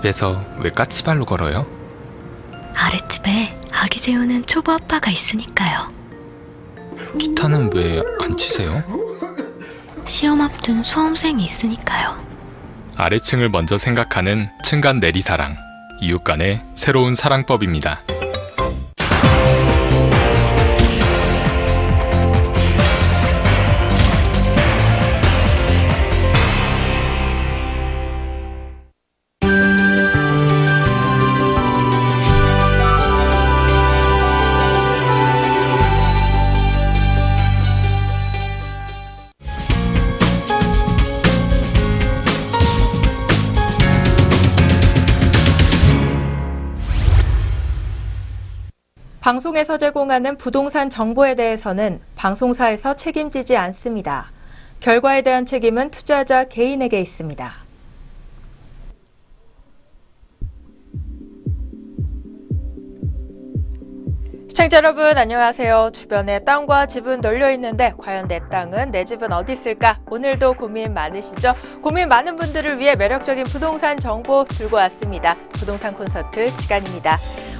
집에서 왜 까치발로 걸어요? 아랫집에 아기 재우는 초보 아빠가 있으니까요. 기타는 왜 안 치세요? 시험 앞둔 수험생이 있으니까요. 아래층을 먼저 생각하는 층간 내리사랑, 이웃 간의 새로운 사랑법입니다. 방송에서 제공하는 부동산 정보에 대해서는 방송사에서 책임지지 않습니다. 결과에 대한 책임은 투자자 개인에게 있습니다. 시청자 여러분 안녕하세요. 주변에 땅과 집은 널려 있는데 과연 내 땅은, 내 집은 어디 있을까? 오늘도 고민 많으시죠? 고민 많은 분들을 위해 매력적인 부동산 정보 들고 왔습니다. 부동산 콘서트 시간입니다.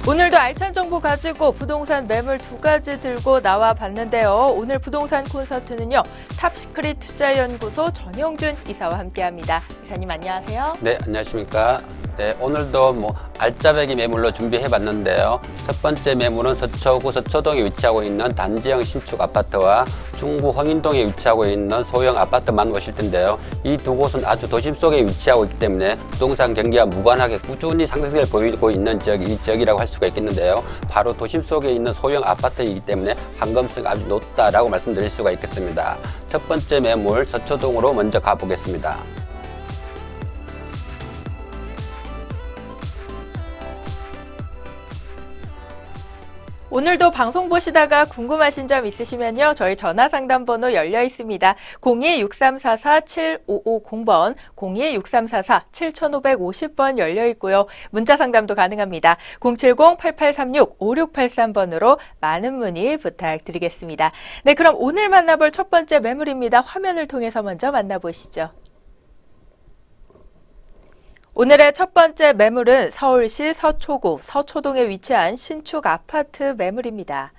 오늘도 알찬 정보 가지고 부동산 매물 두 가지 들고 나와 봤는데요. 오늘 부동산 콘서트는요. 탑시크릿 투자연구소 전용준 이사와 함께합니다. 이사님 안녕하세요. 네, 안녕하십니까. 네, 오늘도 알짜배기 매물로 준비해 봤는데요. 첫 번째 매물은 서초구 서초동에 위치하고 있는 단지형 신축 아파트와 중구 황인동에 위치하고 있는 소형 아파트만 보실 텐데요. 이 두 곳은 아주 도심 속에 위치하고 있기 때문에 부동산 경기와 무관하게 꾸준히 상승세를 보이고 있는 이 지역이라고 할 수가 있겠는데요. 바로 도심 속에 있는 소형 아파트이기 때문에 황금성이 아주 높다라고 말씀드릴 수가 있겠습니다. 첫 번째 매물 서초동으로 먼저 가보겠습니다. 오늘도 방송 보시다가 궁금하신 점 있으시면요. 저희 전화상담번호 열려 있습니다. 02-6344-7550번, 02-6344-7550번 열려 있고요. 문자 상담도 가능합니다. 070-8836-5683번으로 많은 문의 부탁드리겠습니다. 네, 그럼 오늘 만나볼 첫 번째 매물입니다. 화면을 통해서 먼저 만나보시죠. 오늘의 첫 번째 매물은 서울시 서초구 서초동에 위치한 신축 아파트 매물입니다.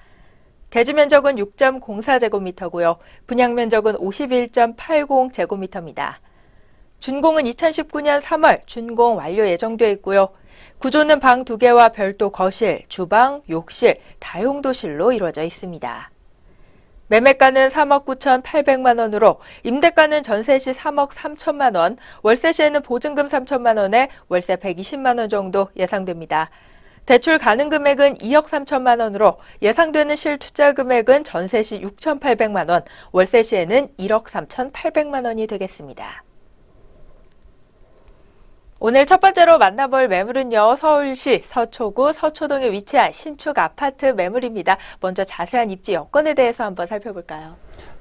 대지 면적은 6.04제곱미터고요. 분양 면적은 51.80제곱미터입니다. 준공은 2019년 3월 준공 완료 예정돼 있고요. 구조는 방 2개와 별도 거실, 주방, 욕실, 다용도실로 이루어져 있습니다. 매매가는 3억 9,800만 원으로 임대가는 전세 시 3억 3천만 원, 월세 시에는 보증금 3천만 원에 월세 120만 원 정도 예상됩니다. 대출 가능 금액은 2억 3천만 원으로 예상되는 실투자 금액은 전세 시 6,800만 원, 월세 시에는 1억 3,800만 원이 되겠습니다. 오늘 첫 번째로 만나볼 매물은요. 서울시 서초구 서초동에 위치한 신축 아파트 매물입니다. 먼저 자세한 입지 여건에 대해서 한번 살펴볼까요?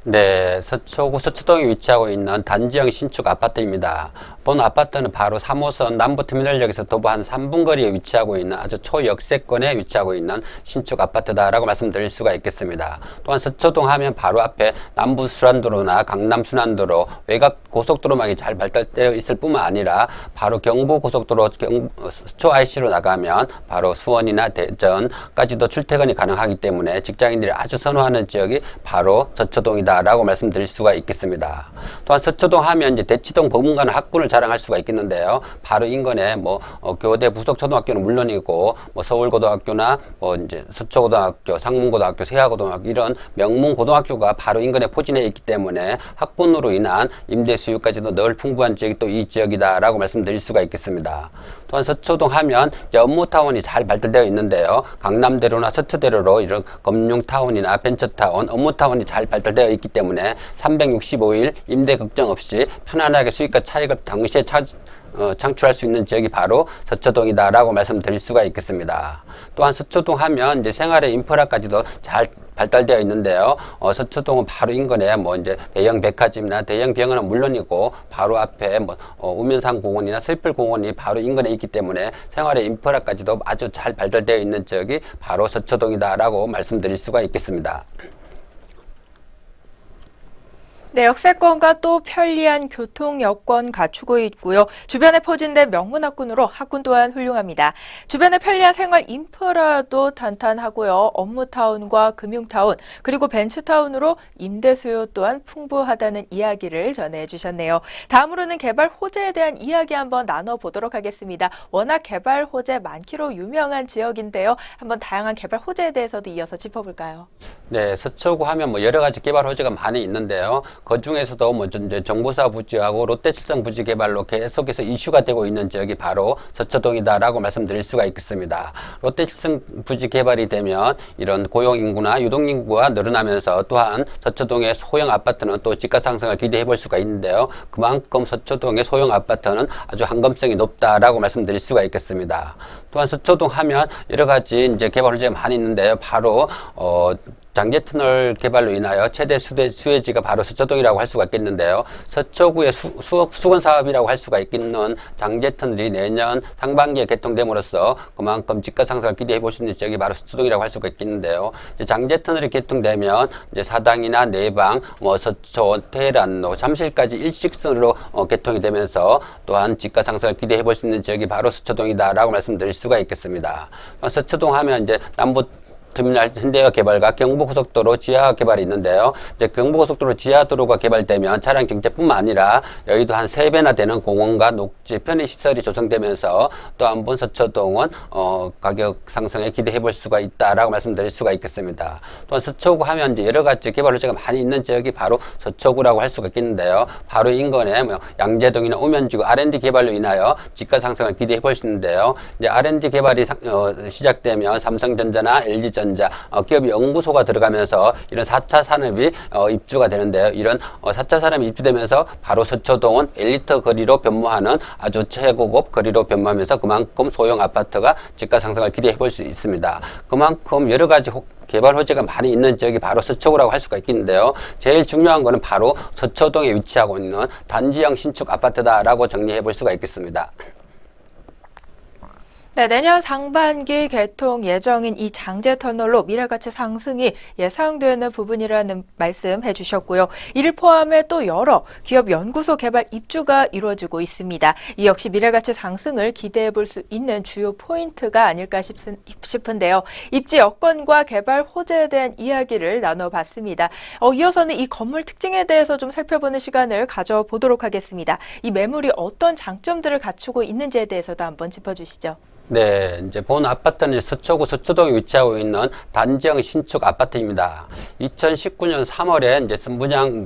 네, 서초구 서초동에 위치하고 있는 단지형 신축 아파트입니다. 본 아파트는 바로 3호선 남부터미널역에서 도보 한 3분 거리에 위치하고 있는 아주 초역세권에 위치하고 있는 신축 아파트다라고 말씀드릴 수가 있겠습니다. 또한 서초동 하면 바로 앞에 남부순환도로나 강남순환도로, 외곽 고속도로망이 잘 발달되어 있을 뿐만 아니라 바로 경부고속도로 서초 IC로 나가면 바로 수원이나 대전까지도 출퇴근이 가능하기 때문에 직장인들이 아주 선호하는 지역이 바로 서초동이다 라고 말씀드릴 수가 있겠습니다. 또한 서초동 하면 이제 대치동 버금가는 학군을 자랑할 수가 있겠는데요. 바로 인근에 교대 부속초등학교는 물론이고 서울고등학교나 이제 서초고등학교, 상문고등학교, 세화고등학교 이런 명문 고등학교가 바로 인근에 포진해 있기 때문에 학군으로 인한 임대 수요까지도 늘 풍부한 지역이 또 이 지역이다라고 말씀드릴 수가 있겠습니다. 또한 서초동 하면 업무타운이 잘 발달되어 있는데요. 강남대로나 서초대로로 이런 금융타운이나 벤처타운, 업무타운이 잘 발달되어 있기 때문에 365일 임대 걱정 없이 편안하게 수익과 차익을 동시에 창출할 수 있는 지역이 바로 서초동이다라고 말씀드릴 수가 있겠습니다. 또한 서초동 하면 이제 생활의 인프라까지도 잘 발달되어 있는데요. 서초동은 바로 인근에 이제 대형 백화점이나 대형 병원은 물론이고 바로 앞에 우면산 공원이나 슬플 공원이 바로 인근에 있기 때문에 생활의 인프라까지도 아주 잘 발달되어 있는 지역이 바로 서초동이다라고 말씀드릴 수가 있겠습니다. 네, 역세권과 또 편리한 교통 여건 갖추고 있고요. 주변에 포진된 명문학군으로 학군 또한 훌륭합니다. 주변에 편리한 생활 인프라도 탄탄하고요. 업무타운과 금융타운 그리고 벤츠타운으로 임대 수요 또한 풍부하다는 이야기를 전해주셨네요. 다음으로는 개발 호재에 대한 이야기 한번 나눠보도록 하겠습니다. 워낙 개발 호재 많기로 유명한 지역인데요. 한번 다양한 개발 호재에 대해서도 이어서 짚어볼까요? 네, 서초구 하면 뭐 여러 가지 개발 호재가 많이 있는데요. 그 중에서도 뭐 이제 정보사 부지하고 롯데칠성 부지 개발로 계속해서 이슈가 되고 있는 지역이 바로 서초동이다라고 말씀드릴 수가 있겠습니다. 롯데칠성 부지 개발이 되면 이런 고용 인구나 유동 인구가 늘어나면서 또한 서초동의 소형 아파트는 또 집가 상승을 기대해 볼 수가 있는데요. 그만큼 서초동의 소형 아파트는 아주 황금성이 높다라고 말씀드릴 수가 있겠습니다. 또한 서초동 하면 여러 가지 이제 개발 호재가 많이 있는데요. 바로 장제터널 개발로 인하여 최대 수혜지가 바로 서초동이라고 할 수가 있겠는데요. 서초구의 수건 사업이라고 할 수가 있는 장제터널이 내년 상반기에 개통됨으로써 그만큼 집가 상승을 기대해 볼 수 있는 지역이 바로 서초동이라고 할 수가 있겠는데요. 장제터널이 개통되면 이제 사당이나 내방, 서초, 테헤란로, 잠실까지 일식선으로 개통이 되면서 또한 집가 상승을 기대해 볼 수 있는 지역이 바로 서초동이다라고 말씀드릴 수가 있겠습니다. 서초동 하면 이제 남부 터미널 현대화 개발과 경부고속도로 지하 개발이 있는데요. 이제 경부고속도로 지하도로가 개발되면 차량 경제뿐만 아니라 여의도 한 3배나 되는 공원과 녹지, 편의시설이 조성되면서 또 한 번 서초동은 가격 상승에 기대해 볼 수가 있다라고 말씀드릴 수가 있겠습니다. 또한 서초구 하면 이제 여러 가지 개발 호재가 많이 있는 지역이 바로 서초구라고 할 수가 있겠는데요. 바로 인근에 양재동이나 우면지구 R&D 개발로 인하여 집가 상승을 기대해 볼 수 있는데요. 이제 R&D 개발이 시작되면 삼성전자나 LG전자 기업이 연구소가 들어가면서 이런 4차 산업이 입주가 되는데요. 이런 4차 산업이 입주되면서 바로 서초동은 엘리트 거리로 변모하는 아주 최고급 거리로 변모하면서 그만큼 소형 아파트가 집가 상승을 기대해 볼 수 있습니다. 그만큼 여러 가지 개발 호재가 많이 있는 지역이 바로 서초구라고 할 수가 있겠는데요. 제일 중요한 거는 바로 서초동에 위치하고 있는 단지형 신축 아파트다라고 정리해 볼 수가 있겠습니다. 네, 내년 상반기 개통 예정인 이 장제터널로 미래가치 상승이 예상되는 부분이라는 말씀 해주셨고요. 이를 포함해 또 여러 기업 연구소 개발 입주가 이루어지고 있습니다. 이 역시 미래가치 상승을 기대해 볼 수 있는 주요 포인트가 아닐까 싶은데요. 입지 여건과 개발 호재에 대한 이야기를 나눠봤습니다. 이어서는 이 건물 특징에 대해서 좀 살펴보는 시간을 가져보도록 하겠습니다. 이 매물이 어떤 장점들을 갖추고 있는지에 대해서도 한번 짚어주시죠. 네, 이제 본 아파트는 서초구 서초동에 위치하고 있는 단지형 신축 아파트입니다. 2019년 3월에 이제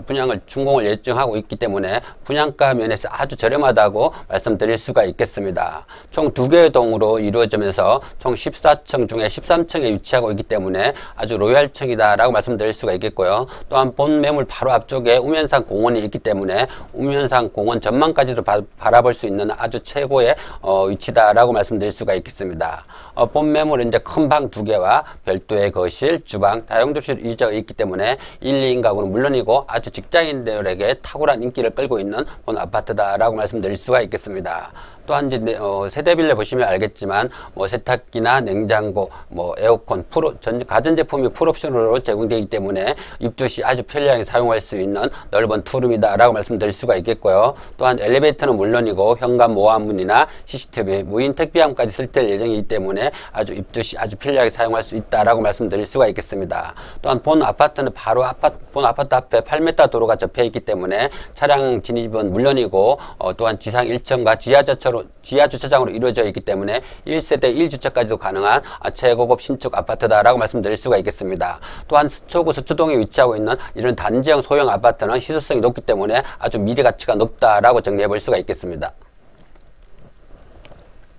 분양을 준공을 예정하고 있기 때문에 분양가 면에서 아주 저렴하다고 말씀드릴 수가 있겠습니다. 총 2개의 동으로 이루어지면서 총 14층 중에 13층에 위치하고 있기 때문에 아주 로얄층이다라고 말씀드릴 수가 있겠고요. 또한 본 매물 바로 앞쪽에 우면산 공원이 있기 때문에 우면산 공원 전망까지도 바라볼 수 있는 아주 최고의 위치다라고 말씀드릴 수가 있겠습니다. 본 매물은 이제 큰 방 2개와 별도의 거실, 주방, 다용도실 이루어져 있기 때문에 1, 2인 가구는 물론이고 아주 직장인들에게 탁월한 인기를 끌고 있는 본 아파트다라고 말씀드릴 수가 있겠습니다. 또한 이제 세대별로 보시면 알겠지만 세탁기나 냉장고, 에어컨, 가전제품이 풀옵션으로 제공되기 때문에 입주 시 아주 편리하게 사용할 수 있는 넓은 투룸이다라고 말씀드릴 수가 있겠고요. 또한 엘리베이터는 물론이고 현관 모아문이나 CCTV, 무인 택배함까지 설치할 예정이기 때문에 아주 입주 시 아주 편리하게 사용할 수 있다라고 말씀드릴 수가 있겠습니다. 또한 본 아파트는 바로 본 아파트 앞에 8m 도로가 접해 있기 때문에 차량 진입은 물론이고 또한 지상 1층과 지하 주차장으로 이루어져 있기 때문에 1세대 1주차까지도 가능한 최고급 신축 아파트다라고 말씀드릴 수가 있겠습니다. 또한 서초구 서초동에 위치하고 있는 이런 단지형 소형 아파트는 시소성이 높기 때문에 아주 미래 가치가 높다라고 정리해 볼 수가 있겠습니다.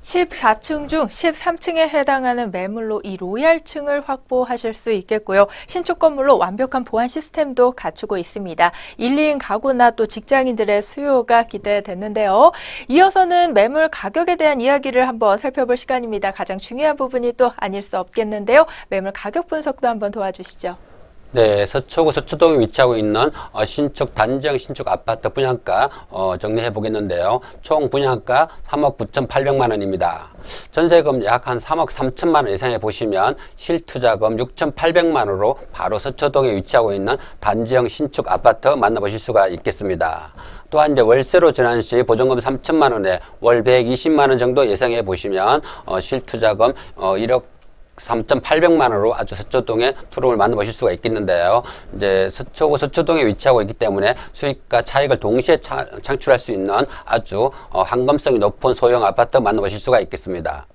14층 중 13층에 해당하는 매물로 이 로얄층을 확보하실 수 있겠고요. 신축 건물로 완벽한 보안 시스템도 갖추고 있습니다. 1, 2인 가구나 또 직장인들의 수요가 기대되는데요. 이어서는 매물 가격에 대한 이야기를 한번 살펴볼 시간입니다. 가장 중요한 부분이 또 아닐 수 없겠는데요. 매물 가격 분석도 한번 도와주시죠. 네, 서초구 서초동에 위치하고 있는 신축 단지형 신축 아파트 분양가 정리해 보겠는데요. 총 분양가 3억 9,800만 원입니다. 전세금 약 한 3억 3천만 원 예상해 보시면 실투자금 6,800만 원으로 바로 서초동에 위치하고 있는 단지형 신축 아파트 만나보실 수가 있겠습니다. 또한 이제 월세로 전환 시 보증금 3천만 원에 월 120만 원 정도 예상해 보시면 실투자금 1억 3,800만 원으로 아주 서초동에 투룸을 만나보실 수가 있겠는데요. 이제 서초구 서초동에 위치하고 있기 때문에 수익과 차익을 동시에 창출할 수 있는 아주 황금성이 높은 소형 아파트 만나보실 수가 있겠습니다.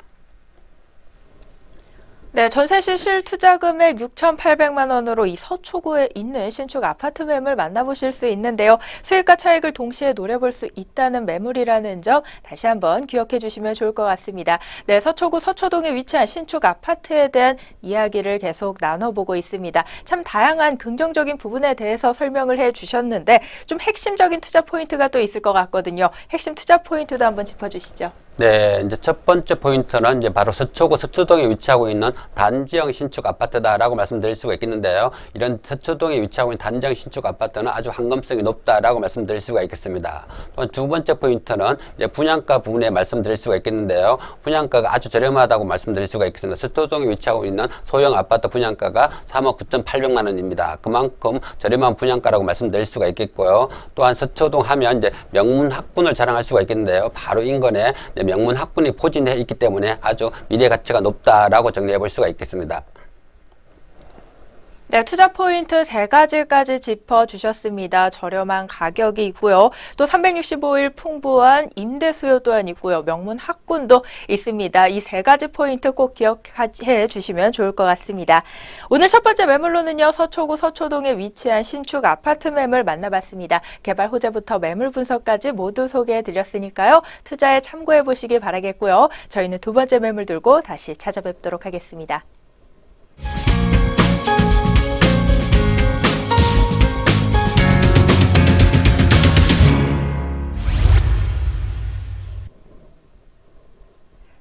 네, 전세시 실투자금액 6,800만 원으로 이 서초구에 있는 신축 아파트 매물 만나보실 수 있는데요. 수익과 차익을 동시에 노려볼 수 있다는 매물이라는 점 다시 한번 기억해 주시면 좋을 것 같습니다. 네, 서초구 서초동에 위치한 신축 아파트에 대한 이야기를 계속 나눠보고 있습니다. 참 다양한 긍정적인 부분에 대해서 설명을 해 주셨는데 좀 핵심적인 투자 포인트가 또 있을 것 같거든요. 핵심 투자 포인트도 한번 짚어주시죠. 네, 이제 첫 번째 포인트는 이제 바로 서초구 서초동에 위치하고 있는 단지형 신축 아파트다라고 말씀드릴 수가 있겠는데요. 이런 서초동에 위치하고 있는 단지형 신축 아파트는 아주 황금성이 높다라고 말씀드릴 수가 있겠습니다. 또한 두 번째 포인트는 이제 분양가 부분에 말씀드릴 수가 있겠는데요. 분양가가 아주 저렴하다고 말씀드릴 수가 있겠습니다. 서초동에 위치하고 있는 소형 아파트 분양가가 3억 9,800만 원입니다. 그만큼 저렴한 분양가라고 말씀드릴 수가 있겠고요. 또한 서초동 하면 이제 명문 학군을 자랑할 수가 있겠는데요. 바로 인근에 명문 학군이 포진해 있기 때문에 아주 미래 가치가 높다라고 정리해 볼 수가 있겠습니다. 네, 투자 포인트 3가지까지 짚어주셨습니다. 저렴한 가격이 있고요. 또 365일 풍부한 임대 수요 또한 있고요. 명문 학군도 있습니다. 이 3가지 포인트 꼭 기억해 주시면 좋을 것 같습니다. 오늘 첫 번째 매물로는요. 서초구 서초동에 위치한 신축 아파트 매물 만나봤습니다. 개발 호재부터 매물 분석까지 모두 소개해 드렸으니까요. 투자에 참고해 보시기 바라겠고요. 저희는 두 번째 매물 들고 다시 찾아뵙도록 하겠습니다.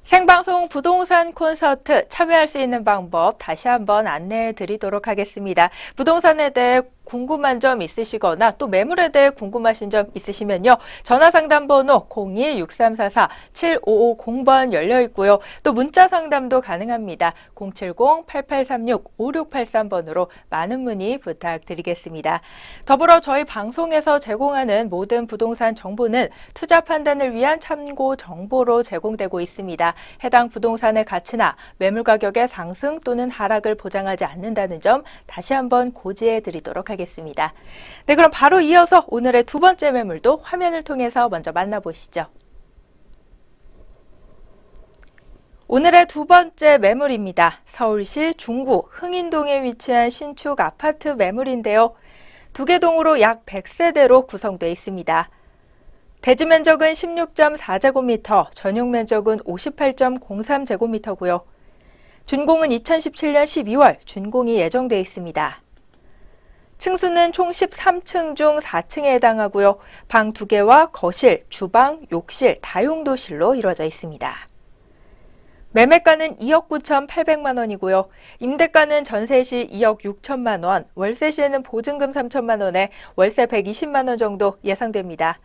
생방송 부동산 콘서트 참여할 수 있는 방법 다시 한번 안내해 드리도록 하겠습니다. 부동산에 대해 궁금한 점 있으시거나 또 매물에 대해 궁금하신 점 있으시면요. 전화상담번호 02-6344-7550번 열려 있고요. 또 문자 상담도 가능합니다. 070-8836-5683번으로 많은 문의 부탁드리겠습니다. 더불어 저희 방송에서 제공하는 모든 부동산 정보는 투자 판단을 위한 참고 정보로 제공되고 있습니다. 해당 부동산의 가치나 매물 가격의 상승 또는 하락을 보장하지 않는다는 점 다시 한번 고지해 드리도록 하겠습니다. 네, 그럼 바로 이어서 오늘의 두 번째 매물도 화면을 통해서 먼저 만나보시죠. 오늘의 두 번째 매물입니다. 서울시 중구 흥인동에 위치한 신축 아파트 매물인데요. 두 개 동으로 약 100세대로 구성되어 있습니다. 대지 면적은 16.4제곱미터, 전용 면적은 58.03제곱미터고요. 준공은 2017년 12월 준공이 예정되어 있습니다. 층수는 총 13층 중 4층에 해당하고요. 방 2개와 거실, 주방, 욕실, 다용도실로 이루어져 있습니다. 매매가는 2억 9,800만 원이고요. 임대가는 전세 시 2억 6천만 원, 월세 시에는 보증금 3천만 원에 월세 120만 원 정도 예상됩니다.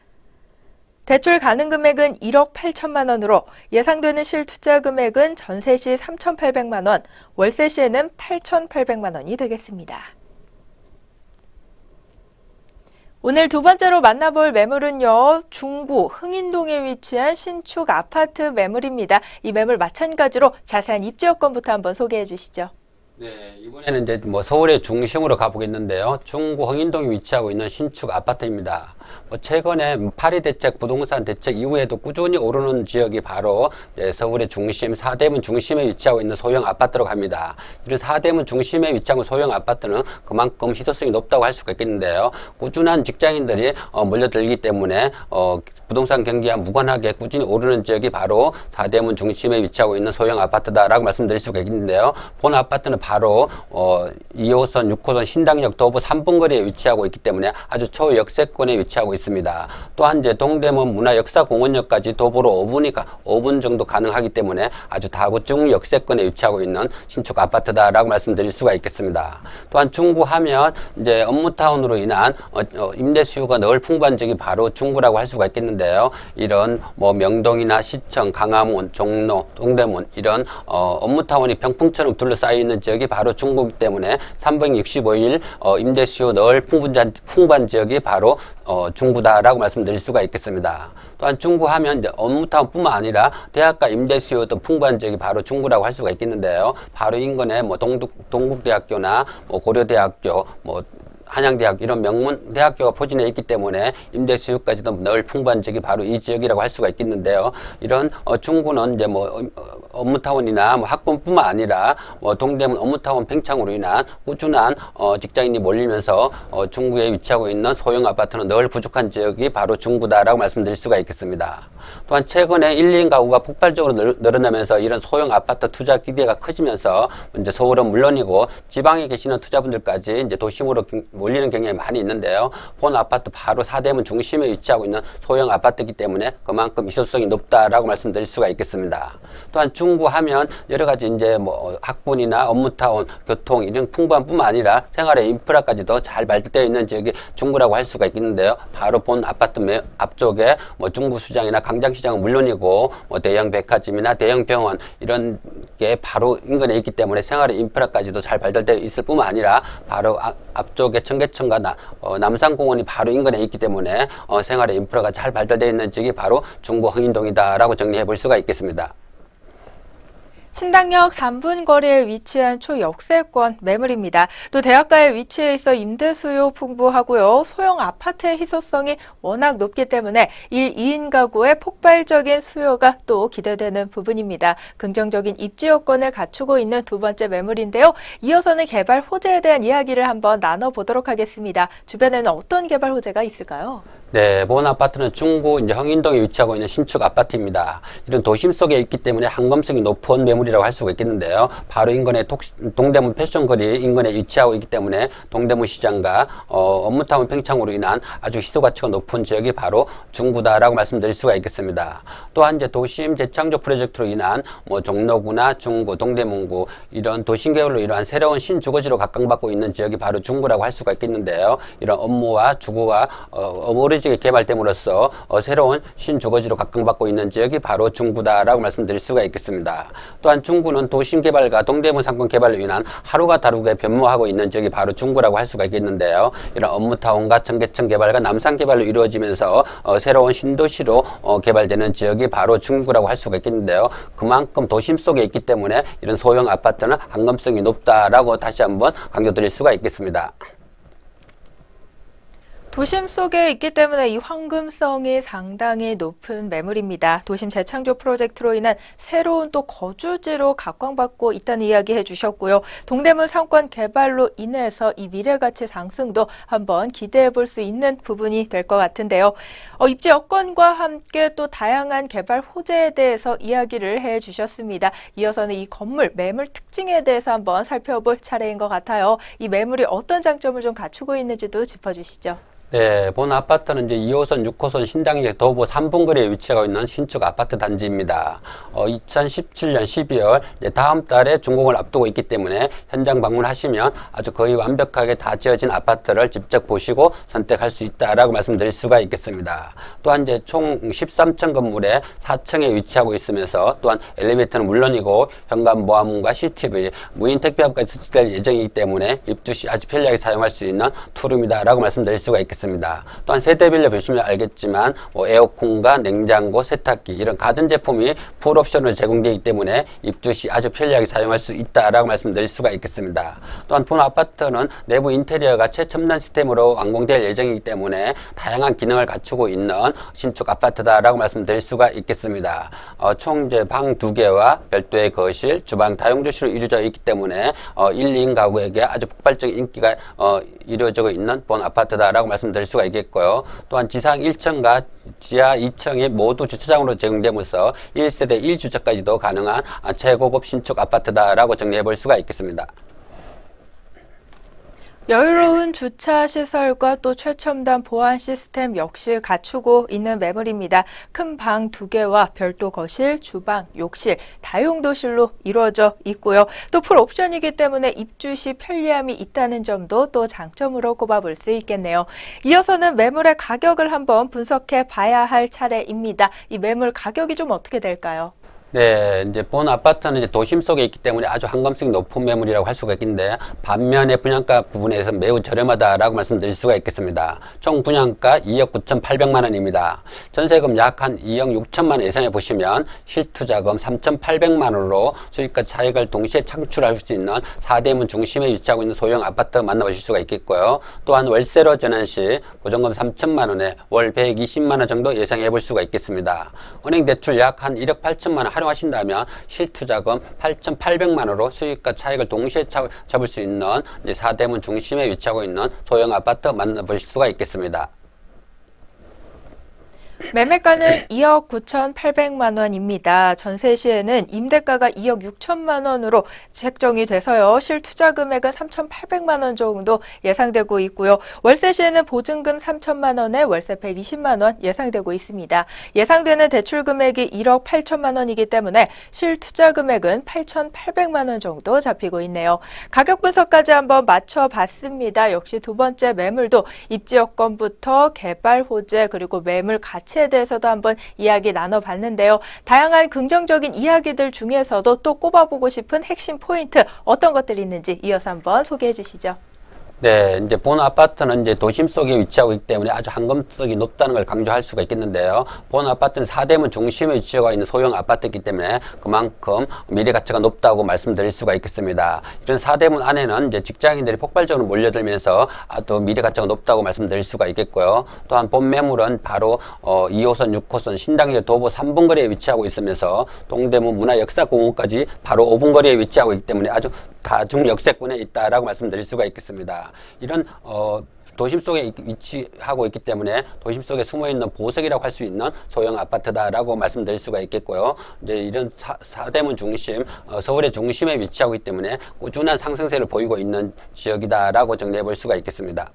대출 가능 금액은 1억 8천만 원으로 예상되는 실투자 금액은 전세 시 3,800만 원, 월세 시에는 8,800만 원이 되겠습니다. 오늘 두 번째로 만나볼 매물은요. 중구 흥인동에 위치한 신축 아파트 매물입니다. 이 매물 마찬가지로 자세한 입지 여건부터 한번 소개해 주시죠. 네, 이번에는 이제 서울의 중심으로 가보겠는데요. 중구 흥인동에 위치하고 있는 신축 아파트입니다. 최근에 파리 대책, 부동산 대책 이후에도 꾸준히 오르는 지역이 바로 서울의 중심, 사대문 중심에 위치하고 있는 소형 아파트라고 합니다. 이런 사대문 중심에 위치하고 있는 소형 아파트는 그만큼 희소성이 높다고 할 수가 있겠는데요. 꾸준한 직장인들이 몰려들기 때문에 부동산 경기와 무관하게 꾸준히 오르는 지역이 바로 사대문 중심에 위치하고 있는 소형 아파트다라고 말씀드릴 수가 있는데요. 본 아파트는 바로 2호선, 6호선 신당역 도보 3분 거리에 위치하고 있기 때문에 아주 초역세권에 위치하고 위치하고 있습니다. 또한 이제 동대문 문화역사공원역까지 도보로 5분 정도 가능하기 때문에 아주 다구중 역세권에 위치하고 있는 신축 아파트다라고 말씀드릴 수가 있겠습니다. 또한 중구하면 이제 업무타운으로 인한 임대 수요가 늘 풍부한 지역이 바로 중구라고 할 수가 있겠는데요. 이런 뭐 명동이나 시청, 강화문, 종로, 동대문 이런 업무타운이 병풍처럼 둘러싸여 있는 지역이 바로 중구이기 때문에 365일 임대 수요 늘 풍부한 지역이 바로 중구다라고 말씀드릴 수가 있겠습니다. 또한 중구하면 이제 업무타운뿐만 아니라 대학가 임대 수요도 풍부한 지역이 바로 중구라고 할 수가 있겠는데요. 바로 인근에 뭐 동국대학교나 뭐 고려대학교, 뭐 한양대학 이런 명문 대학교가 포진해 있기 때문에 임대 수요까지도 늘 풍부한 지역이 바로 이 지역이라고 할 수가 있겠는데요. 이런 중구는 이제 뭐 업무타운이나 뭐 학군뿐만 아니라 뭐 동대문 업무타운 팽창으로 인한 꾸준한 직장인이 몰리면서 중구에 위치하고 있는 소형 아파트는 늘 부족한 지역이 바로 중구다라고 말씀드릴 수가 있겠습니다. 또한 최근에 1, 2인 가구가 폭발적으로 늘어나면서 이런 소형 아파트 투자 기대가 커지면서 이제 서울은 물론이고 지방에 계시는 투자분들까지 이제 도심으로 몰리는 경향이 많이 있는데요. 본 아파트 바로 사대문 중심에 위치하고 있는 소형 아파트이기 때문에 그만큼 미소성이 높다라고 말씀드릴 수가 있겠습니다. 또한 중구하면 여러 가지 이제 뭐 학군이나 업무타운, 교통 이런 풍부한 뿐만 아니라 생활의 인프라까지도 잘 발달되어 있는 지역이 중구라고 할 수가 있겠는데요. 바로 본 아파트 앞쪽에 뭐 중구시장이나 강장시장은 물론이고 뭐 대형 백화점이나 대형 병원 이런 게 바로 인근에 있기 때문에 생활의 인프라까지도 잘 발달되어 있을 뿐만 아니라 바로 앞쪽에 청계천과 남산공원이 바로 인근에 있기 때문에 생활의 인프라가 잘 발달되어 있는 지역이 바로 중구 흥인동이다라고 정리해 볼 수가 있겠습니다. 신당역 3분 거리에 위치한 초역세권 매물입니다. 또 대학가에 위치해 있어 임대 수요 풍부하고요. 소형 아파트의 희소성이 워낙 높기 때문에 1, 2인 가구의 폭발적인 수요가 또 기대되는 부분입니다. 긍정적인 입지 여건을 갖추고 있는 두 번째 매물인데요. 이어서는 개발 호재에 대한 이야기를 한번 나눠보도록 하겠습니다. 주변에는 어떤 개발 호재가 있을까요? 네, 본 아파트는 중구 이제 흥인동에 위치하고 있는 신축 아파트입니다. 이런 도심 속에 있기 때문에 한검성이 높은 매물이라고 할 수가 있겠는데요. 바로 인근에 동대문 패션거리 인근에 위치하고 있기 때문에 동대문 시장과 업무타운 팽창으로 인한 아주 희소 가치가 높은 지역이 바로 중구다라고 말씀드릴 수가 있겠습니다. 또한 이제 도심 재창조 프로젝트로 인한 뭐 종로구나 중구, 동대문구 이런 도심 계열로 이러한 새로운 신주거지로 각광받고 있는 지역이 바로 중구라고 할 수가 있겠는데요. 이런 업무와 주거가 어우러지게 개발됨으로써 새로운 신주거지로 각광받고 있는 지역이 바로 중구다라고 말씀드릴 수가 있겠습니다. 또한 중구는 도심 개발과 동대문 상권 개발로 인한 하루가 다르게 변모하고 있는 지역이 바로 중구라고 할 수가 있겠는데요. 이런 업무타운과 청계천 개발과 남산 개발로 이루어지면서 새로운 신도시로 개발되는 지역이 바로 중구라고 할 수가 있겠는데요. 그만큼 도심 속에 있기 때문에 이런 소형 아파트는 한검성이 높다라고 다시 한번 강조드릴 수가 있겠습니다. 도심 속에 있기 때문에 이 황금성이 상당히 높은 매물입니다. 도심 재창조 프로젝트로 인한 새로운 또 거주지로 각광받고 있다는 이야기 해주셨고요. 동대문 상권 개발로 인해서 이 미래가치 상승도 한번 기대해 볼 수 있는 부분이 될 것 같은데요. 입지 여건과 함께 또 다양한 개발 호재에 대해서 이야기를 해주셨습니다. 이어서는 이 건물 매물 특징에 대해서 한번 살펴볼 차례인 것 같아요. 이 매물이 어떤 장점을 좀 갖추고 있는지도 짚어주시죠. 네, 본 아파트는 이제 2호선, 6호선 신당역 도보 3분 거리에 위치하고 있는 신축 아파트 단지입니다. 2017년 12월 다음 달에 준공을 앞두고 있기 때문에 현장 방문하시면 아주 거의 완벽하게 다 지어진 아파트를 직접 보시고 선택할 수 있다라고 말씀드릴 수가 있겠습니다. 또한 이제 총 13층 건물에 4층에 위치하고 있으면서 또한 엘리베이터는 물론이고 현관 보안문과 CCTV, 무인 택배함까지 설치될 예정이기 때문에 입주 시 아주 편리하게 사용할 수 있는 투룸이다라고 말씀드릴 수가 있겠습니다. 또한 세대별로 보시면 알겠지만 뭐 에어컨과 냉장고, 세탁기 이런 가전제품이 풀옵션으로 제공되기 때문에 입주 시 아주 편리하게 사용할 수 있다라고 말씀드릴 수가 있겠습니다. 또한 본 아파트는 내부 인테리어가 최첨단 시스템으로 완공될 예정이기 때문에 다양한 기능을 갖추고 있는 신축 아파트다라고 말씀드릴 수가 있겠습니다. 총 이제 방 2개와 별도의 거실, 주방 다용도실로 이루어져 있기 때문에 1, 2인 가구에게 아주 폭발적인 인기가 이루어지고 있는 본 아파트다라고 말씀드릴 수가 있겠고요. 또한 지상 1층과 지하 2층이 모두 주차장으로 제공되면서 1세대 1주차까지도 가능한 최고급 신축 아파트다라고 정리해 볼 수가 있겠습니다. 여유로운 주차 시설과 또 최첨단 보안 시스템 역시 갖추고 있는 매물입니다. 큰 방 2개와 별도 거실, 주방, 욕실, 다용도실로 이루어져 있고요. 또 풀옵션이기 때문에 입주 시 편리함이 있다는 점도 또 장점으로 꼽아볼 수 있겠네요. 이어서는 매물의 가격을 한번 분석해 봐야 할 차례입니다. 이 매물 가격이 좀 어떻게 될까요? 네, 이제 본 아파트는 이제 도심 속에 있기 때문에 아주 환감성이 높은 매물이라고 할 수가 있는데, 반면에 분양가 부분에서 매우 저렴하다라고 말씀드릴 수가 있겠습니다. 총 분양가 2억 9,800만 원입니다. 전세금 약 한 2억 6천만 원 예상해 보시면 실투자금 3,800만 원으로 수익과 차익을 동시에 창출할 수 있는 4대문 중심에 위치하고 있는 소형 아파트 만나보실 수가 있겠고요. 또한 월세로 전환 시 보증금 3천만 원에 월 120만 원 정도 예상해 볼 수가 있겠습니다. 은행 대출 약 한 1억 8천만 원 활용하신다면 실투자금 8,800만 원으로 수익과 차익을 동시에 잡을 수 있는 이제 4대문 중심에 위치하고 있는 소형 아파트 만나보실 수가 있겠습니다. 매매가는 2억 9,800만 원입니다. 전세 시에는 임대가가 2억 6천만 원으로 책정이 돼서요. 실투자 금액은 3,800만 원 정도 예상되고 있고요. 월세 시에는 보증금 3천만 원에 월세 120만 원 예상되고 있습니다. 예상되는 대출 금액이 1억 8천만 원이기 때문에 실투자 금액은 8,800만 원 정도 잡히고 있네요. 가격 분석까지 한번 맞춰봤습니다. 역시 두 번째 매물도 입지 여건부터 개발 호재 그리고 매물 가치에 대해서도 한번 이야기 나눠봤는데요. 다양한 긍정적인 이야기들 중에서도 또 꼽아보고 싶은 핵심 포인트 어떤 것들이 있는지 이어서 한번 소개해 주시죠. 네, 이제 본 아파트는 이제 도심 속에 위치하고 있기 때문에 아주 황금성이 높다는 걸 강조할 수가 있겠는데요. 본 아파트는 4대문 중심에 위치하고 있는 소형 아파트이기 때문에 그만큼 미래 가치가 높다고 말씀드릴 수가 있겠습니다. 이런 4대문 안에는 이제 직장인들이 폭발적으로 몰려들면서 또 미래 가치가 높다고 말씀드릴 수가 있겠고요. 또한 본 매물은 바로 2호선, 6호선 신당역 도보 3분 거리에 위치하고 있으면서 동대문 문화역사공원까지 바로 5분 거리에 위치하고 있기 때문에 아주 다중 역세권에 있다라고 말씀드릴 수가 있겠습니다. 이런 도심 속에 위치하고 있기 때문에 도심 속에 숨어있는 보석이라고 할 수 있는 소형 아파트다라고 말씀드릴 수가 있겠고요. 이제 이런 4대문 중심, 서울의 중심에 위치하고 있기 때문에 꾸준한 상승세를 보이고 있는 지역이다라고 정리해 볼 수가 있겠습니다.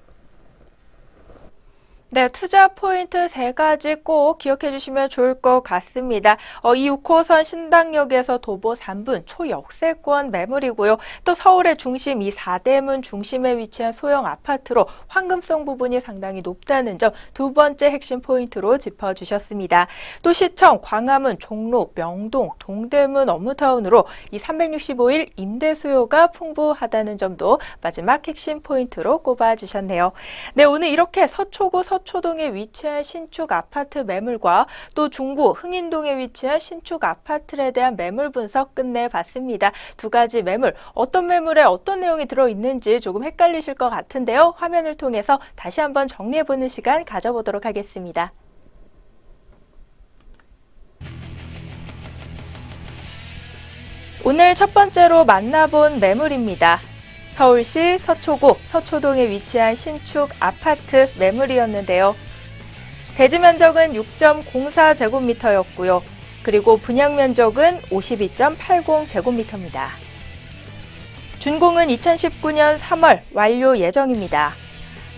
네, 투자 포인트 3가지 꼭 기억해 주시면 좋을 것 같습니다. 이 6호선 신당역에서 도보 3분 초역세권 매물이고요. 또 서울의 중심 이 4대문 중심에 위치한 소형 아파트로 황금성 부분이 상당히 높다는 점 두 번째 핵심 포인트로 짚어주셨습니다. 또 시청, 광화문, 종로, 명동, 동대문 업무타운으로 이 365일 임대 수요가 풍부하다는 점도 마지막 핵심 포인트로 꼽아주셨네요. 네, 오늘 이렇게 서초구 서초동에 위치한 신축 아파트 매물과 또 중구 흥인동에 위치한 신축 아파트에 대한 매물 분석 끝내봤습니다. 두 가지 매물, 어떤 매물에 어떤 내용이 들어있는지 조금 헷갈리실 것 같은데요. 화면을 통해서 다시 한번 정리해보는 시간 가져보도록 하겠습니다. 오늘 첫 번째로 만나본 매물입니다. 서울시 서초구 서초동에 위치한 신축 아파트 매물이었는데요. 대지 면적은 6.04제곱미터였고요. 그리고 분양 면적은 52.80제곱미터입니다. 준공은 2019년 3월 완료 예정입니다.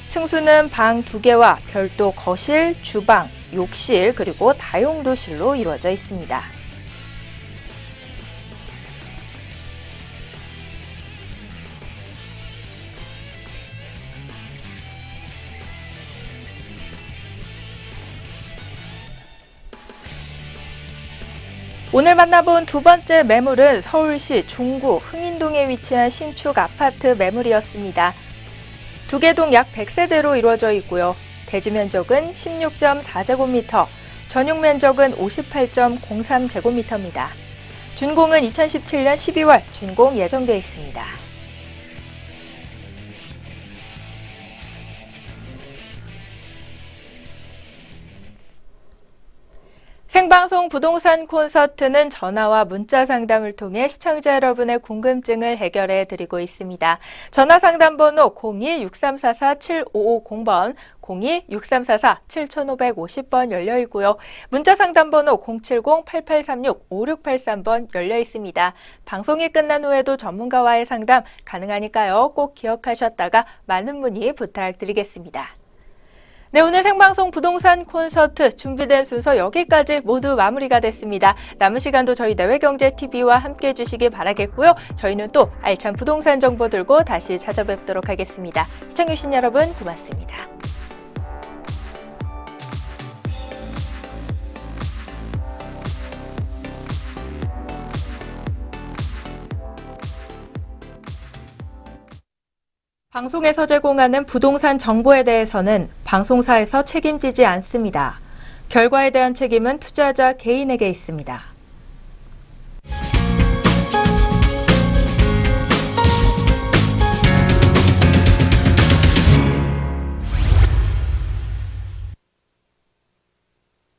층수는 방 2개와 별도 거실, 주방, 욕실, 그리고 다용도실로 이루어져 있습니다. 오늘 만나본 두 번째 매물은 서울시 중구 흥인동에 위치한 신축 아파트 매물이었습니다. 두 개 동 약 100세대로 이루어져 있고요. 대지 면적은 16.4제곱미터, 전용 면적은 58.03제곱미터입니다. 준공은 2017년 12월 준공 예정되어 있습니다. 생방송 부동산 콘서트는 전화와 문자 상담을 통해 시청자 여러분의 궁금증을 해결해 드리고 있습니다. 전화 상담 번호 02-6344-7550번, 02-6344-7550번 열려 있고요. 문자 상담 번호 070-8836-5683번 열려 있습니다. 방송이 끝난 후에도 전문가와의 상담 가능하니까요. 꼭 기억하셨다가 많은 문의 부탁드리겠습니다. 네, 오늘 생방송 부동산 콘서트 준비된 순서 여기까지 모두 마무리가 됐습니다. 남은 시간도 저희 내외경제TV와 함께 해주시기 바라겠고요. 저희는 또 알찬 부동산 정보 들고 다시 찾아뵙도록 하겠습니다. 시청해주신 여러분 고맙습니다. 방송에서 제공하는 부동산 정보에 대해서는 방송사에서 책임지지 않습니다. 결과에 대한 책임은 투자자 개인에게 있습니다.